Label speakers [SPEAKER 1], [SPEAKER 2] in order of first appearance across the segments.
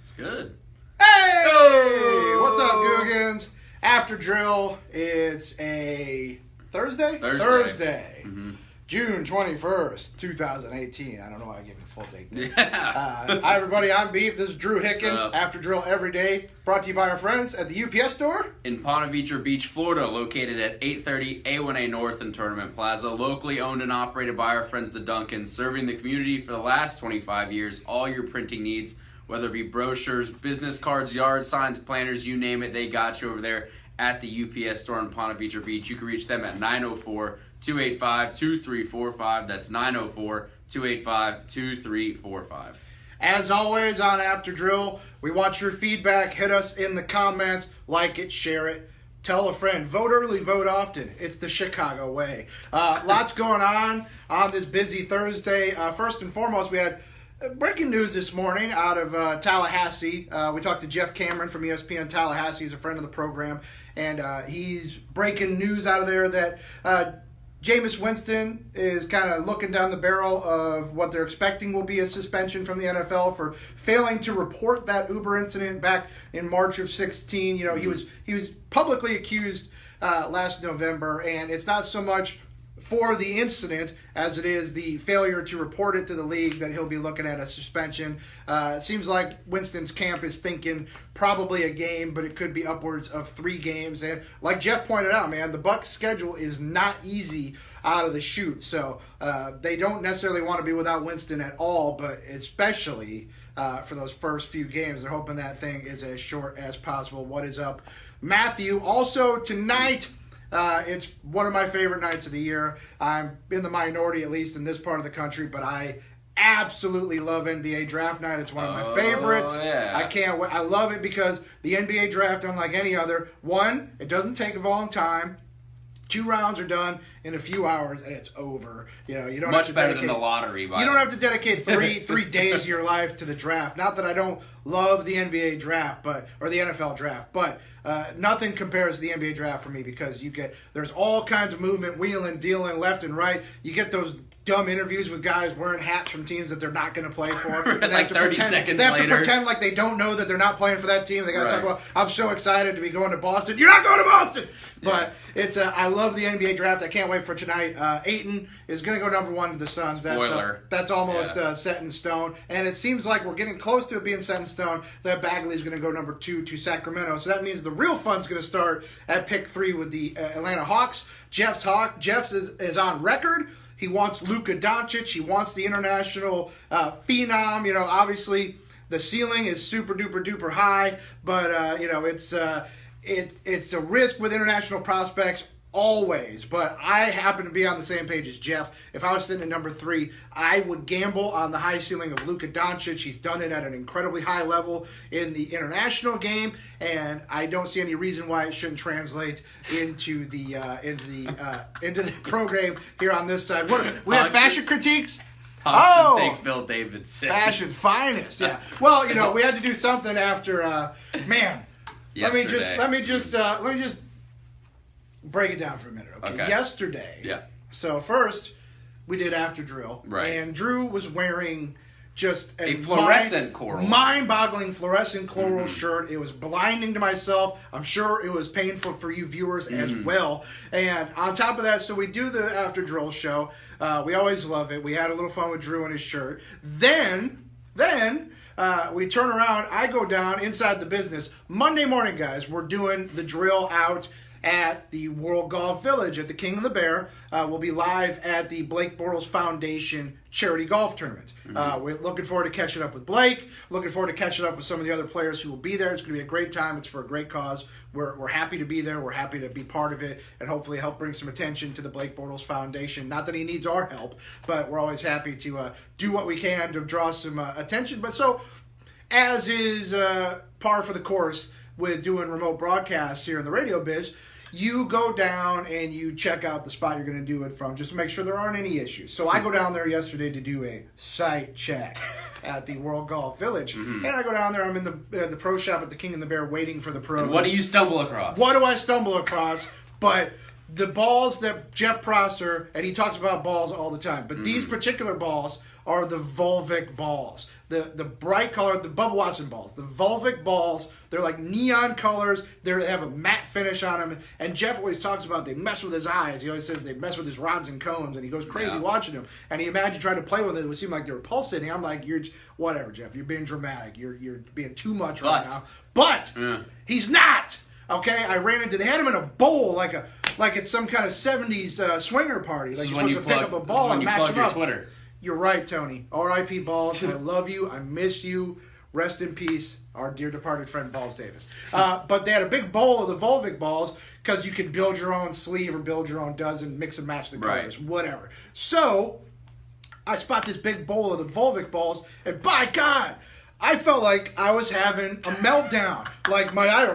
[SPEAKER 1] It's good.
[SPEAKER 2] Hey!
[SPEAKER 1] Oh!
[SPEAKER 2] What's up, Googans? After drill, it's a Thursday?
[SPEAKER 1] Thursday. Mm-hmm.
[SPEAKER 2] June 21st, 2018. I don't know why I gave it a full date.
[SPEAKER 1] Yeah.
[SPEAKER 2] Hi, everybody. I'm Beef. This is Drew Hicken.
[SPEAKER 1] What's up?
[SPEAKER 2] After drill every day. Brought to you by our friends at the UPS store.
[SPEAKER 1] In Ponte Vedra Beach, Florida, located at 830 A1A North in Tournament Plaza. Locally owned and operated by our friends the Duncans, serving the community for the last 25 years. All your printing needs, whether it be brochures, business cards, yard signs, planners, you name it, they got you over there at the UPS store in Ponte Vedra Beach. You can reach them at 904-285-2345. That's 904-285-2345.
[SPEAKER 2] As always on After Drill, we want your feedback. Hit us in the comments. Like it, share it. Tell a friend. Vote early, vote often. It's the Chicago way. Lots going on this busy Thursday. First and foremost, we had breaking news this morning out of Tallahassee. We talked to Jeff Cameron from ESPN Tallahassee. He's a friend of the program. And he's breaking news out of there that Jameis Winston is kind of looking down the barrel of what they're expecting will be a suspension from the NFL for failing to report that Uber incident back in March of 16. You know, he was publicly accused last November, and it's not so much for the incident as it is the failure to report it to the league that he'll be looking at a suspension. It seems like Winston's camp is thinking probably a game, but it could be upwards of 3 games. And like Jeff pointed out, man, the Bucs' schedule is not easy out of the chute. So they don't necessarily want to be without Winston at all, but especially for those first few games. They're hoping that thing is as short as possible. What is up, Matthew? Also tonight, it's one of my favorite nights of the year. I'm in the minority, at least in this part of the country, but I absolutely love NBA Draft Night. It's one of my favorites.
[SPEAKER 1] Yeah.
[SPEAKER 2] I can't wait. I love it because the NBA Draft, unlike any other, one, it doesn't take a long time. 2 rounds are done in a few hours, and it's over. You know, you don't
[SPEAKER 1] Much
[SPEAKER 2] have to
[SPEAKER 1] better
[SPEAKER 2] dedicate,
[SPEAKER 1] than the lottery.
[SPEAKER 2] You don't have to dedicate three days of your life to the draft. Not that I don't love the NBA draft, or the NFL draft, but nothing compares to the NBA draft for me because there's all kinds of movement, wheeling, dealing, left and right. You get those dumb interviews with guys wearing hats from teams that they're not going to play for. And
[SPEAKER 1] like 30 seconds
[SPEAKER 2] they have
[SPEAKER 1] later.
[SPEAKER 2] to pretend like they don't know that they're not playing for that team. They got to
[SPEAKER 1] Right.
[SPEAKER 2] talk about, I'm so excited to be going to Boston. You're not going to Boston!
[SPEAKER 1] Yeah.
[SPEAKER 2] But I love the NBA draft. I can't wait for tonight. Ayton is going to go number 1 to the Suns.
[SPEAKER 1] Spoiler.
[SPEAKER 2] That's almost
[SPEAKER 1] Yeah.
[SPEAKER 2] set in stone. And it seems like we're getting close to it being set in stone that Bagley's going to go number 2 to Sacramento. So that means the real fun's going to start at pick 3 with the Atlanta Hawks. Jeff's is on record. He wants Luka Doncic. He wants the international phenom. You know, obviously the ceiling is super duper duper high, but you know it's a risk with international prospects always. But I happen to be on the same page as Jeff. If I was sitting at number 3, I would gamble on the high ceiling of Luka Doncic. He's done it at an incredibly high level in the international game, and I don't see any reason why it shouldn't translate into the program here on this side. We have fashion critiques.
[SPEAKER 1] Take Phil Davidson.
[SPEAKER 2] Fashion's finest. Yeah. Well, you know, we had to do something after. Man, let me just break it down for a minute. Okay. Yesterday.
[SPEAKER 1] Yeah.
[SPEAKER 2] So first, we did After Drill.
[SPEAKER 1] Right.
[SPEAKER 2] And Drew was wearing just
[SPEAKER 1] a fluorescent coral.
[SPEAKER 2] Mind-boggling fluorescent coral shirt. It was blinding to myself. I'm sure it was painful for you viewers as well. And on top of that, so we do the After Drill show. We always love it. We had a little fun with Drew and his shirt. Then we turn around. I go down inside the business. Monday morning, guys, we're doing the drill out at the World Golf Village at the King and the Bear. We'll be live at the Blake Bortles Foundation charity golf tournament. We're looking forward to catching up with Blake. Looking forward to catching up with some of the other players who will be there. It's going to be a great time. It's for a great cause. We're happy to be there. We're happy to be part of it and hopefully help bring some attention to the Blake Bortles Foundation. Not that he needs our help, but we're always happy to do what we can to draw some attention. But so, as is par for the course with doing remote broadcasts here in the radio biz, you go down and you check out the spot you're going to do it from just to make sure there aren't any issues. So I go down there yesterday to do a site check at the World Golf Village. And I go down there, I'm in the pro shop at the King and the Bear waiting for the pro.
[SPEAKER 1] And what do you stumble across?
[SPEAKER 2] What do I stumble across? But the balls that Jeff Prosser, and he talks about balls all the time, but these particular balls are the Volvic balls. the bright color, the Bubba Watson balls, the Volvic balls. They're like neon colors. They have a matte finish on them. And Jeff always talks about they mess with his eyes. He always says they mess with his rods and cones, and he goes crazy watching them. And he imagined trying to play with it. It would seem like they were pulsating. I'm like, you're whatever, Jeff. You're being dramatic. You're being too much right now. But he's not. Okay, I ran into. They had him in a bowl like it's some kind of '70s swinger party. Like you're supposed to pick up a ball and match them up.
[SPEAKER 1] Twitter.
[SPEAKER 2] You're right, Tony. R.I.P. Balls. I love you. I miss you. Rest in peace, our dear departed friend Balls Davis. But they had a big bowl of the Volvic balls because you can build your own sleeve or build your own dozen, mix and match the colors, whatever. So I spot this big bowl of the Volvic balls, and by God, I felt like I was having a meltdown. Like my eye,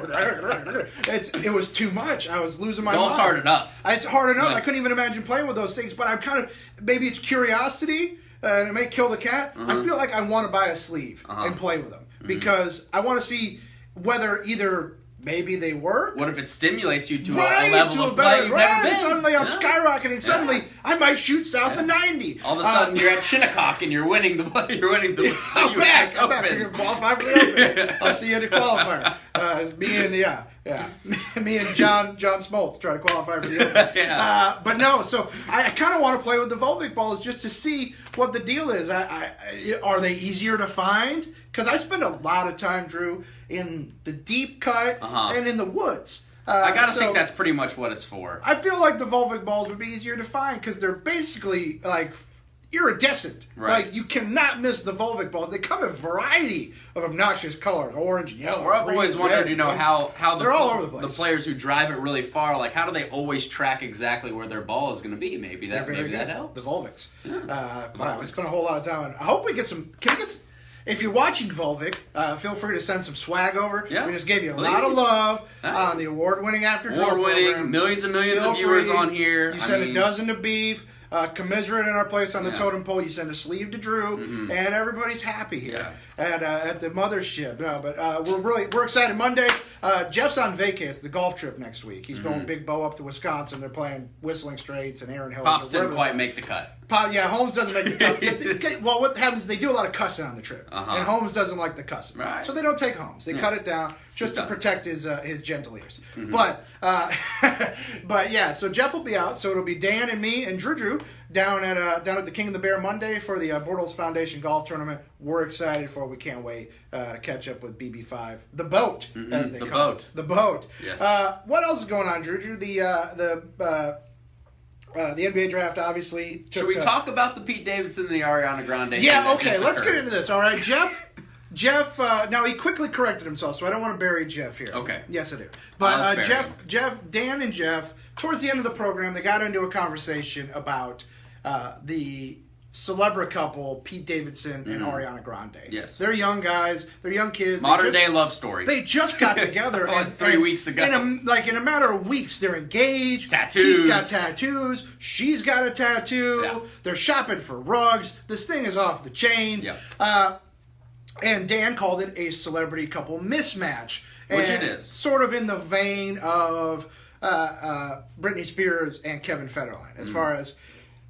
[SPEAKER 2] it was too much. I was losing my mind.
[SPEAKER 1] Golf's hard enough.
[SPEAKER 2] It's hard enough. I couldn't even imagine playing with those things. But I'm kind of, maybe it's curiosity, and it may kill the cat. I feel like I want to buy a sleeve and play with them because I want to see whether either maybe they work.
[SPEAKER 1] What if it stimulates you to a level of play you've never been?
[SPEAKER 2] Suddenly I'm skyrocketing. Suddenly I might shoot south of 90.
[SPEAKER 1] All of a sudden you're at Shinnecock and you're winning the
[SPEAKER 2] I'm
[SPEAKER 1] US
[SPEAKER 2] back.
[SPEAKER 1] Open.
[SPEAKER 2] You're going to qualify for the Open. I'll see you at the qualifier. Me and John Smoltz try to qualify for the Open. But no, so I kind of want to play with the Volvic balls just to see what the deal is. Are they easier to find? Because I spend a lot of time, Drew, in the deep cut and in the woods.
[SPEAKER 1] I gotta think that's pretty much what it's for.
[SPEAKER 2] I feel like the Volvic balls would be easier to find because they're basically like iridescent.
[SPEAKER 1] Right.
[SPEAKER 2] Like you cannot miss the Volvic balls. They come in a variety of obnoxious colors, orange and yellow.
[SPEAKER 1] I've always wondered, how
[SPEAKER 2] they're all over the place.
[SPEAKER 1] The players who drive it really far, like how do they always track exactly where their ball is going to be? Maybe that helps.
[SPEAKER 2] The Volvics. Wow, we spent a whole lot of time on. I hope we get some. If you're watching Volvic, feel free to send some swag over.
[SPEAKER 1] Yeah,
[SPEAKER 2] we just gave you a lot of love on the award-winning After Drill program.
[SPEAKER 1] Millions and millions of viewers on here.
[SPEAKER 2] You send a dozen to Beef. Commiserate in our place on the totem pole. You send a sleeve to Drew, and everybody's happy here at the mothership. No, but we're excited. Monday, Jeff's on vacay. It's the golf trip next week. He's going Big Bow up to Wisconsin. They're playing Whistling Straits and Aaron Hills.
[SPEAKER 1] Pops didn't quite make the cut.
[SPEAKER 2] Holmes doesn't make the cut. Well, what happens is they do a lot of cussing on the trip, and Holmes doesn't like the cussing, so they don't take Holmes. They cut it down just to protect his gentle ears. But yeah, so Jeff will be out. So it'll be Dan and me and Drew down at the King of the Bear Monday for the Bortles Foundation Golf Tournament. We're excited for it. We can't wait to catch up with BB5, the boat, as they call it. The boat.
[SPEAKER 1] Yes.
[SPEAKER 2] What else is going on, Drew? The NBA draft obviously took...
[SPEAKER 1] Should we talk about the Pete Davidson and the Ariana Grande?
[SPEAKER 2] Yeah, okay, let's get into this, all right? Jeff, now he quickly corrected himself, so I don't want to bury Jeff here.
[SPEAKER 1] Okay.
[SPEAKER 2] Yes, I do. But Dan and Jeff, towards the end of the program, they got into a conversation about the celebra couple, Pete Davidson and Ariana Grande.
[SPEAKER 1] Yes.
[SPEAKER 2] They're young guys. They're young kids.
[SPEAKER 1] Modern day love story.
[SPEAKER 2] They just got together.
[SPEAKER 1] Like 3 weeks ago.
[SPEAKER 2] In a matter of weeks, they're engaged.
[SPEAKER 1] Tattoos.
[SPEAKER 2] He's got tattoos. She's got a tattoo.
[SPEAKER 1] Yeah.
[SPEAKER 2] They're shopping for rugs. This thing is off the chain.
[SPEAKER 1] Yeah.
[SPEAKER 2] And Dan called it a celebrity couple mismatch.
[SPEAKER 1] Which it is.
[SPEAKER 2] Sort of in the vein of Britney Spears and Kevin Federline, as far as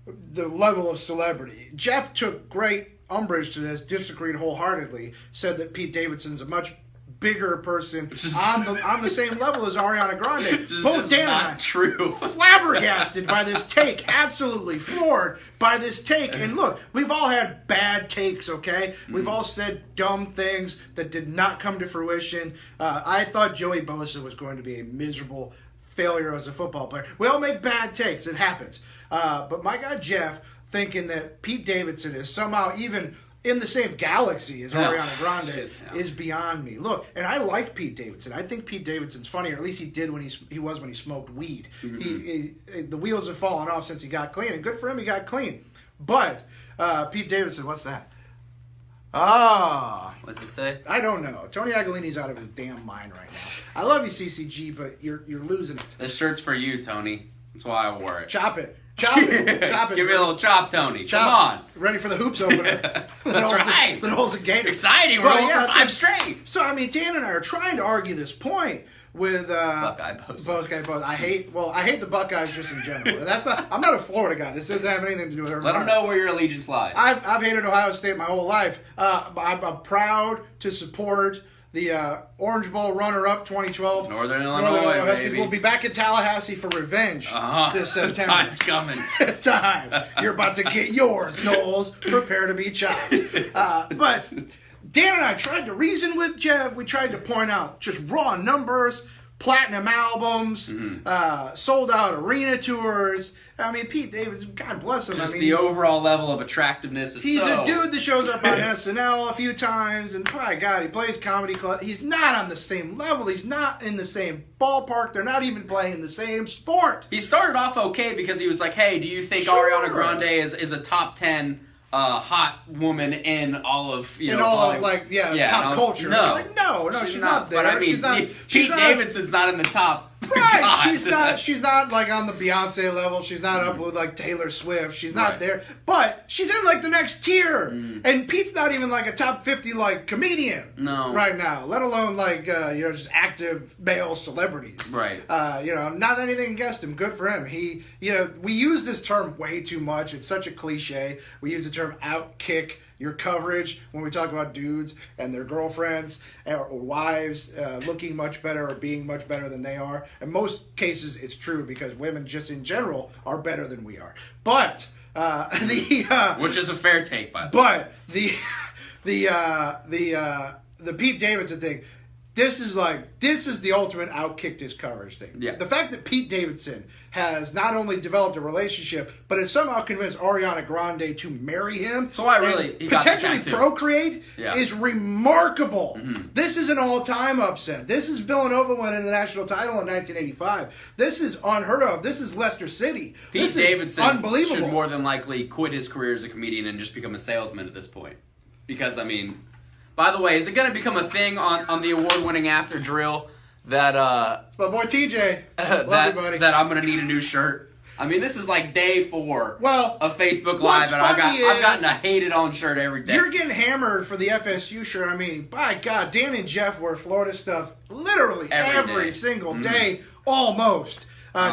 [SPEAKER 2] the level of celebrity. Jeff took great umbrage to this, disagreed wholeheartedly, said that Pete Davidson's a much bigger person on the same level as Ariana Grande. Both Dan and I
[SPEAKER 1] true.
[SPEAKER 2] Flabbergasted by this take, absolutely floored by this take. And look, we've all had bad takes, okay? We've all said dumb things that did not come to fruition. I thought Joey Bosa was going to be a miserable failure as a football player. We all make bad takes. It happens. But my guy Jeff thinking that Pete Davidson is somehow even in the same galaxy as Ariana Grande is beyond me. Look, and I like Pete Davidson. I think Pete Davidson's funny, or at least he did when he was when he smoked weed. The wheels have fallen off since he got clean, and good for him, he got clean. But Pete Davidson, what's that?
[SPEAKER 1] What's it say?
[SPEAKER 2] I don't know. Tony Agolini's out of his damn mind right now. I love you, CCG, but you're losing it.
[SPEAKER 1] This shirt's for you, Tony. That's why I wore it.
[SPEAKER 2] Chop it. Chop it. Chop it.
[SPEAKER 1] Give me a little chop, Tony.
[SPEAKER 2] Chop.
[SPEAKER 1] Come on.
[SPEAKER 2] Ready for the hoops opener.
[SPEAKER 1] That's right.
[SPEAKER 2] The holds a game.
[SPEAKER 1] Exciting. We're going for 5 straight.
[SPEAKER 2] So, I mean, Dan and I are trying to argue this point, with
[SPEAKER 1] Buckeye Bosa.
[SPEAKER 2] Buckeye Bosa. I hate the Buckeyes just in general. And I'm not a Florida guy. This doesn't have anything to do with Urban
[SPEAKER 1] Let them
[SPEAKER 2] Meyer.
[SPEAKER 1] know where your allegiance lies.
[SPEAKER 2] I've hated Ohio State my whole life. I'm proud to support the Orange Bowl runner-up 2012.
[SPEAKER 1] Northern Illinois,
[SPEAKER 2] Huskies
[SPEAKER 1] baby.
[SPEAKER 2] will be back in Tallahassee for revenge this September.
[SPEAKER 1] Time's coming.
[SPEAKER 2] It's time. You're about to get yours, Knowles. Prepare to be chopped. But Dan and I tried to reason with Jeff. We tried to point out just raw numbers, platinum albums, sold out arena tours. I mean, Pete Davidson, God bless him.
[SPEAKER 1] Just
[SPEAKER 2] I mean,
[SPEAKER 1] the overall level of attractiveness is
[SPEAKER 2] he's
[SPEAKER 1] so...
[SPEAKER 2] a dude that shows up on SNL a few times, and by God, he plays comedy club. He's not on the same level. He's not in the same ballpark. They're not even playing the same sport.
[SPEAKER 1] He started off okay because he was like, hey, do you think
[SPEAKER 2] Sure.
[SPEAKER 1] Ariana Grande is a top 10 hot woman in all of,
[SPEAKER 2] In
[SPEAKER 1] know,
[SPEAKER 2] all
[SPEAKER 1] Bollywood?
[SPEAKER 2] of, like,
[SPEAKER 1] and I
[SPEAKER 2] pop
[SPEAKER 1] was-
[SPEAKER 2] culture.
[SPEAKER 1] No.
[SPEAKER 2] It's like, no, she's not there.
[SPEAKER 1] But I mean,
[SPEAKER 2] she's not,
[SPEAKER 1] Pete Davidson's not in the top.
[SPEAKER 2] Right,
[SPEAKER 1] God.
[SPEAKER 2] she's not like on the Beyonce level. She's not up with like Taylor Swift. She's not
[SPEAKER 1] Right.
[SPEAKER 2] there, but she's in like the next tier. And Pete's not even like a top 50 like comedian.
[SPEAKER 1] No.
[SPEAKER 2] right now. Let alone like just active male celebrities.
[SPEAKER 1] Right.
[SPEAKER 2] Not anything against him. Good for him. He, we use this term way too much. It's such a cliche. We use the term outkick your coverage when we talk about dudes and their girlfriends or wives looking much better or being much better than they are. In most cases, it's true because women just in general are better than we are. But
[SPEAKER 1] Which is a fair take, by the way.
[SPEAKER 2] but the Pete Davidson thing. This is the ultimate outkicked his coverage thing.
[SPEAKER 1] Yeah.
[SPEAKER 2] The fact that Pete Davidson has not only developed a relationship, but has somehow convinced Ariana Grande to marry him,
[SPEAKER 1] So why
[SPEAKER 2] and
[SPEAKER 1] really he got the
[SPEAKER 2] potentially
[SPEAKER 1] tattoo.
[SPEAKER 2] procreate,
[SPEAKER 1] Yeah.
[SPEAKER 2] is remarkable. This is an all-time upset. This is Villanova winning the national title in 1985. This is unheard of. This is Leicester City.
[SPEAKER 1] Pete
[SPEAKER 2] This is
[SPEAKER 1] Davidson
[SPEAKER 2] unbelievable.
[SPEAKER 1] should more than likely quit his career as a comedian and just become a salesman at this point. Because, I mean... By the way, is it going to become a thing on the award-winning After Drill that
[SPEAKER 2] It's my boy TJ. Love you, buddy.
[SPEAKER 1] that I'm going to need a new shirt? I mean, this is like day 4
[SPEAKER 2] Well,
[SPEAKER 1] of Facebook
[SPEAKER 2] what's
[SPEAKER 1] Live, and I've
[SPEAKER 2] funny
[SPEAKER 1] gotten
[SPEAKER 2] is-
[SPEAKER 1] a hated on shirt every day.
[SPEAKER 2] You're getting hammered for the FSU shirt. I mean, by God, Dan and Jeff wear Florida stuff literally
[SPEAKER 1] Every day.
[SPEAKER 2] single day, almost.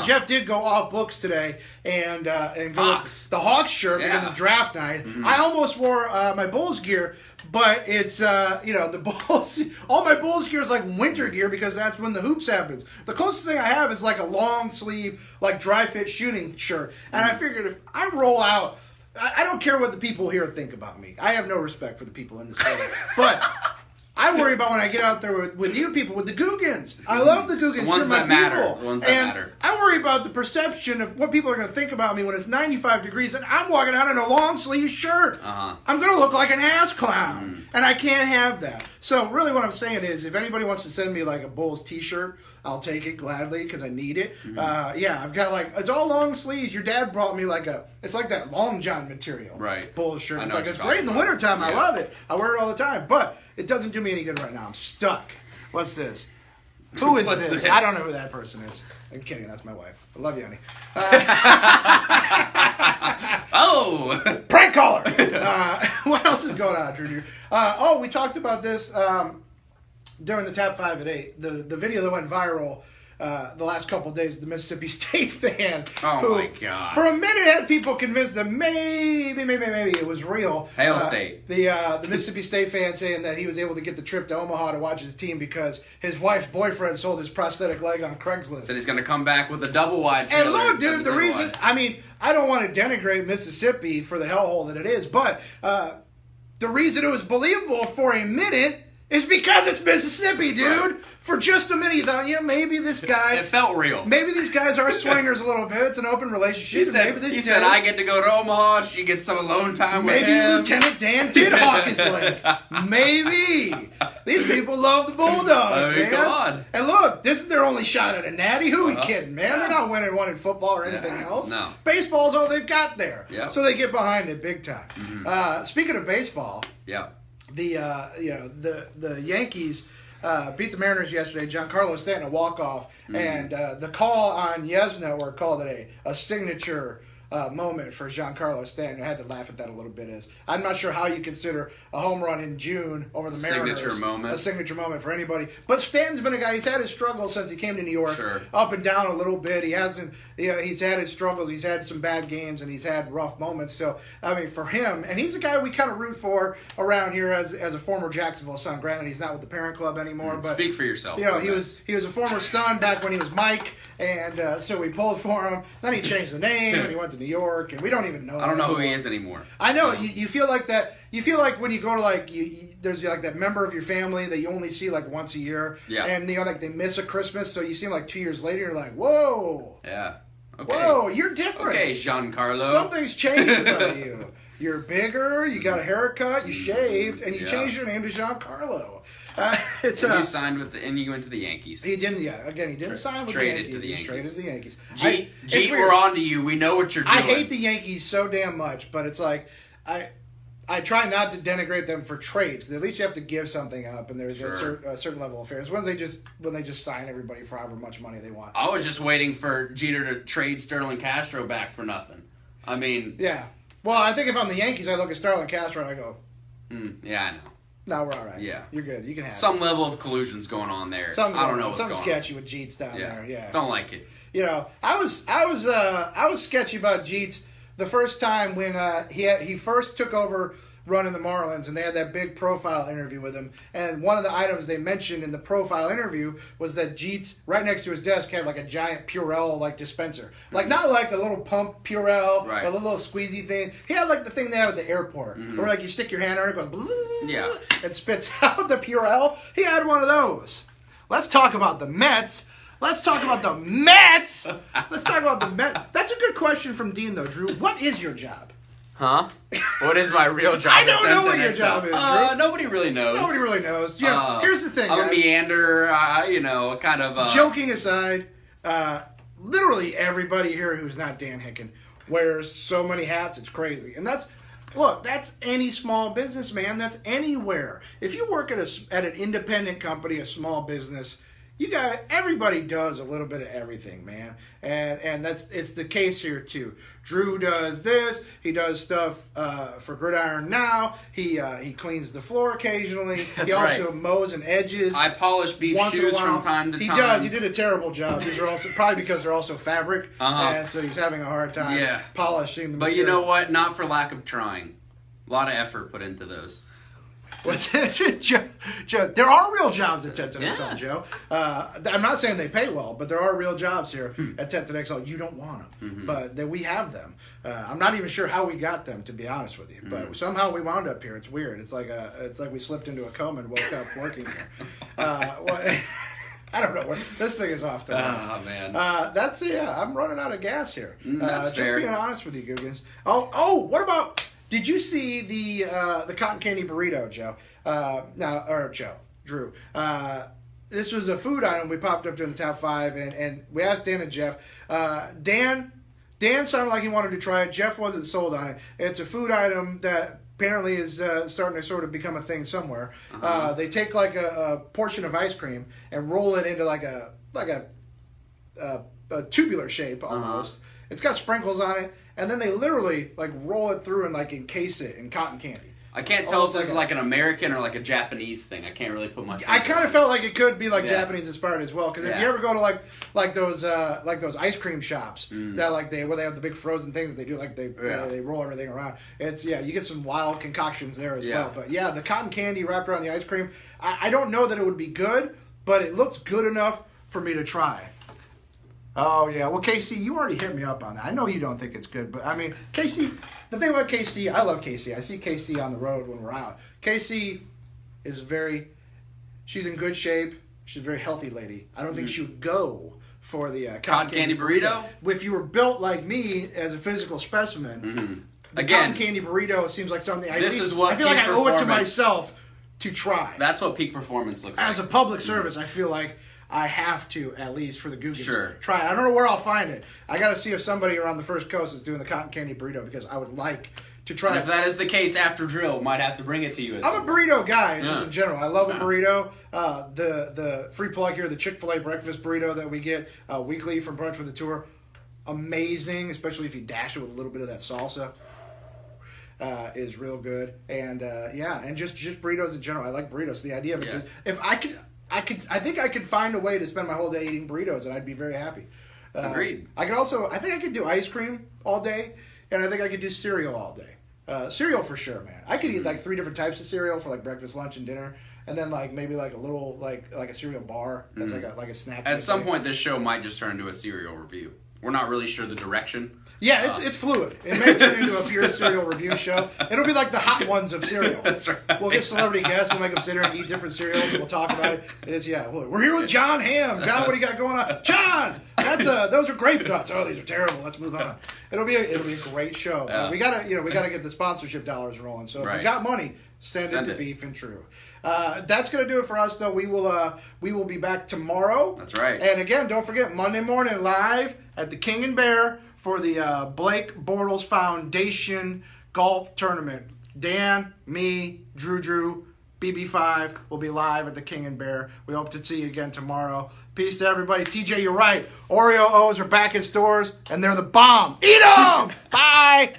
[SPEAKER 2] Jeff did go off books today and go
[SPEAKER 1] Hawks.
[SPEAKER 2] with the Hawks shirt because
[SPEAKER 1] Yeah.
[SPEAKER 2] it's draft night. I almost wore my Bulls gear, but it's the Bulls. All my Bulls gear is like winter gear because that's when the hoops happens. The closest thing I have is like a long sleeve, like dry fit shooting shirt, and I figured if I roll out. I don't care what the people here think about me. I have no respect for the people in this city. But I worry about when I get out there with you people, with the Googans. I love the Googans.
[SPEAKER 1] The ones
[SPEAKER 2] You're my
[SPEAKER 1] that matter.
[SPEAKER 2] people.
[SPEAKER 1] The ones that
[SPEAKER 2] and
[SPEAKER 1] matter.
[SPEAKER 2] I worry about the perception of what people are going to think about me when it's 95 degrees and I'm walking out in a long sleeve shirt.
[SPEAKER 1] Uh-huh.
[SPEAKER 2] I'm going to look like an ass clown. And I can't have that. So really what I'm saying is if anybody wants to send me like a Bulls t-shirt, I'll take it gladly because I need it. I've got it's all long sleeves. Your dad brought me it's like that Long John material.
[SPEAKER 1] Right.
[SPEAKER 2] Bulls shirt.
[SPEAKER 1] I know
[SPEAKER 2] It's
[SPEAKER 1] what
[SPEAKER 2] like,
[SPEAKER 1] you're
[SPEAKER 2] it's great in the
[SPEAKER 1] talking about.
[SPEAKER 2] wintertime. I
[SPEAKER 1] Yeah.
[SPEAKER 2] love it. I wear it all the time. But it doesn't do me any good right now. I'm stuck. What's this? Who is
[SPEAKER 1] What's
[SPEAKER 2] this?
[SPEAKER 1] this?
[SPEAKER 2] I don't know who that person is. I'm kidding. That's my wife. I love you, honey.
[SPEAKER 1] Oh!
[SPEAKER 2] Prank caller. What else is going on, Drew? We talked about this during the Top 5 at 8. The video that went viral the last couple of days, the Mississippi State fan.
[SPEAKER 1] Oh,
[SPEAKER 2] who,
[SPEAKER 1] my God.
[SPEAKER 2] For a minute had people convinced that maybe it was real.
[SPEAKER 1] Hail State.
[SPEAKER 2] The Mississippi State fan saying that he was able to get the trip to Omaha to watch his team because his wife's boyfriend sold his prosthetic leg on Craigslist.
[SPEAKER 1] Said he's going to come back with a double wide
[SPEAKER 2] And
[SPEAKER 1] trailer
[SPEAKER 2] look,
[SPEAKER 1] instead of
[SPEAKER 2] dude, the
[SPEAKER 1] single
[SPEAKER 2] reason,
[SPEAKER 1] wide.
[SPEAKER 2] I mean, I don't want to denigrate Mississippi for the hellhole that it is, but the reason it was believable for a minute is because it's Mississippi, dude.
[SPEAKER 1] Right.
[SPEAKER 2] For just a minute, you thought, maybe this guy,
[SPEAKER 1] It felt real.
[SPEAKER 2] maybe these guys are swingers a little bit. It's an open relationship.
[SPEAKER 1] He
[SPEAKER 2] and maybe this
[SPEAKER 1] said,
[SPEAKER 2] dad-
[SPEAKER 1] I get to go to Omaha. She gets some alone time with
[SPEAKER 2] Maybe
[SPEAKER 1] him.
[SPEAKER 2] Lieutenant Dan did hawk his leg. Maybe. These people love the Bulldogs,
[SPEAKER 1] I mean,
[SPEAKER 2] man.
[SPEAKER 1] come on.
[SPEAKER 2] And look, this is their only shot at a natty. Who are we
[SPEAKER 1] Uh-huh.
[SPEAKER 2] kidding, man? They're not winning one in football or anything
[SPEAKER 1] Yeah,
[SPEAKER 2] else.
[SPEAKER 1] no.
[SPEAKER 2] Baseball's all they've got there.
[SPEAKER 1] Yep.
[SPEAKER 2] So they get behind it big time. Speaking of baseball,
[SPEAKER 1] Yeah.
[SPEAKER 2] the Yankees beat the Mariners yesterday. Giancarlo Stanton a walk-off. And the call on Yes Network called it a signature moment for Giancarlo Stanton. I had to laugh at that a little bit. As I'm not sure how you consider a home run in June over the Mariners a signature moment for anybody. But Stanton's been a guy. He's had his struggles since he came to New York, up and down a little bit. He hasn't. He's had his struggles. He's had some bad games and he's had rough moments. So I mean, for him, and he's a guy we kind of root for around here as a former Jacksonville Sun. Granted, he's not with the parent club anymore. But
[SPEAKER 1] speak for yourself.
[SPEAKER 2] You know, he was a former Sun back when he was Mike, and so we pulled for him. Then he changed the name and he went to New York, and we don't even know.
[SPEAKER 1] I don't know who he is anymore.
[SPEAKER 2] I know you feel like that. You feel like when you go to there's like that member of your family that you only see like once a year, and like they miss a Christmas, so you see him like 2 years later. You're like, whoa,
[SPEAKER 1] yeah, okay.
[SPEAKER 2] Whoa, you're different.
[SPEAKER 1] Okay, Giancarlo.
[SPEAKER 2] Something's changed about you. You're bigger. You got a haircut. You shaved, and you changed your name to Giancarlo.
[SPEAKER 1] You signed with and you went to the Yankees.
[SPEAKER 2] He didn't. Yeah, again, he didn't sign with the Yankees.
[SPEAKER 1] To the Yankees.
[SPEAKER 2] Traded to the Yankees.
[SPEAKER 1] Jeet, we're on to you. We know what you're doing.
[SPEAKER 2] I hate the Yankees so damn much, but it's like I try not to denigrate them for trades because at least you have to give something up, and there's a certain level of fairness. When they just sign everybody for however much money they want.
[SPEAKER 1] I was just waiting for Jeter to trade Sterling Castro back for nothing. I mean,
[SPEAKER 2] yeah. Well, I think if I'm the Yankees, I look at Sterling Castro and I go,
[SPEAKER 1] yeah, I know.
[SPEAKER 2] No, we're all right.
[SPEAKER 1] Yeah.
[SPEAKER 2] You're good. You can have
[SPEAKER 1] some level of collusion's going on there. I don't know what's going on.
[SPEAKER 2] Something sketchy with Jeets down there. Yeah.
[SPEAKER 1] Don't like it.
[SPEAKER 2] You know, I was sketchy about Jeets the first time when he first took over running the Marlins, and they had that big profile interview with him. And one of the items they mentioned in the profile interview was that Jeets, right next to his desk, had like a giant Purell like dispenser, like not like a little pump Purell, or a little squeezy thing. He had like the thing they have at the airport, where like you stick your hand on it, it goes bzzz, and spits out the Purell. He had one of those. Let's talk about the Mets. Let's talk about the Mets. Let's talk about the Mets. That's a good question from Dean, though, Drew. What is your job?
[SPEAKER 1] Huh? What is my real job?
[SPEAKER 2] I don't know what your job is, Drew.
[SPEAKER 1] Nobody really knows.
[SPEAKER 2] Nobody really knows. Yeah, here's the thing,
[SPEAKER 1] I'm
[SPEAKER 2] guys.
[SPEAKER 1] a meander, kind of...
[SPEAKER 2] Joking aside, literally everybody here who's not Dan Hicken wears so many hats, it's crazy. And that's any small business, man. That's anywhere. If you work at an independent company, a small business, everybody does a little bit of everything, man, and it's the case here too. Drew does this. He does stuff for Gridiron Now. He cleans the floor occasionally. He also mows and edges.
[SPEAKER 1] I polish beef shoes from time to time.
[SPEAKER 2] He does. He did a terrible job. These are also probably because they're also fabric, and so he's having a hard time polishing the material.
[SPEAKER 1] But you know what? Not for lack of trying. A lot of effort put into those.
[SPEAKER 2] Joe, there are real jobs at 1010 XL, Joe. I'm not saying they pay well, but there are real jobs here at 1010 XL. You don't want them, but we have them. I'm not even sure how we got them, to be honest with you. But somehow we wound up here. It's weird. It's like we slipped into a coma and woke up working here. I don't know. This thing is off the rails.
[SPEAKER 1] Oh, man.
[SPEAKER 2] I'm running out of gas here.
[SPEAKER 1] That's fair.
[SPEAKER 2] Just being honest with you, Googans. Oh, what about... Did you see the cotton candy burrito, Joe? Drew. This was a food item we popped up during the top 5, and we asked Dan and Jeff. Dan sounded like he wanted to try it. Jeff wasn't sold on it. It's a food item that apparently is starting to sort of become a thing somewhere. They take like a portion of ice cream and roll it into like a tubular shape almost. It's got sprinkles on it. And then they literally like roll it through and like encase it in cotton candy.
[SPEAKER 1] I can't tell if this is like an American or like a Japanese thing. I can't really put much.
[SPEAKER 2] I kind of felt like it could be like Japanese inspired as well. Because if you ever go to like those ice cream shops that where they have the big frozen things that they do they roll everything around. It's you get some wild concoctions there as well. But the cotton candy wrapped around the ice cream. I don't know that it would be good, but it looks good enough for me to try. Oh, yeah. Well, KC, you already hit me up on that. I know you don't think it's good, but, I mean, KC, the thing about KC, I love KC. I see KC on the road when we're out. KC is she's in good shape. She's a very healthy lady. I don't think she would go for the cotton candy burrito. If you were built like me as a physical specimen, the cotton candy burrito seems like something I feel like I owe it to myself to try.
[SPEAKER 1] That's what peak performance looks like.
[SPEAKER 2] As a public service, I feel like I have to, at least for the Googans, try it. I don't know where I'll find it. I got to see if somebody around the First Coast is doing the cotton candy burrito because I would like to try it.
[SPEAKER 1] If that is the case, after drill, might have to bring it to you.
[SPEAKER 2] I'm a burrito guy, just in general. I love a burrito. The free plug here, the Chick-fil-A breakfast burrito that we get weekly from Brunch with the Tour. amazing, especially if you dash it with a little bit of that salsa. Is real good, and and just burritos in general. I like burritos. The idea of it,
[SPEAKER 1] Yeah.
[SPEAKER 2] if I think I could find a way to spend my whole day eating burritos, and I'd be very happy.
[SPEAKER 1] Agreed.
[SPEAKER 2] I think I could do ice cream all day, and I think I could do cereal all day. Cereal for sure, man. I could eat like 3 different types of cereal for like breakfast, lunch, and dinner, and then like maybe like a little like a cereal bar as like a snack.
[SPEAKER 1] At some point, this show might just turn into a cereal review. We're not really sure the direction.
[SPEAKER 2] Yeah, it's fluid. It may turn into a pure cereal review show. It'll be like the hot ones of cereal.
[SPEAKER 1] That's right.
[SPEAKER 2] We'll get celebrity guests. We'll make them sit there and eat different cereals. And we'll talk about it. We're here with John Hamm. John, what do you got going on? John, those are grape nuts. Oh, these are terrible. Let's move on. It'll be a great show.
[SPEAKER 1] Yeah.
[SPEAKER 2] We gotta get the sponsorship dollars rolling. So if you got money, send it to Beef and True. That's gonna do it for us, though. We will be back tomorrow.
[SPEAKER 1] That's right.
[SPEAKER 2] And again, don't forget Monday morning live at the King and Bear for the Blake Bortles Foundation Golf Tournament. Dan, me, Drew, BB5 will be live at the King and Bear. We hope to see you again tomorrow. Peace to everybody. TJ, you're right. Oreo O's are back in stores, and they're the bomb. Eat them! Bye!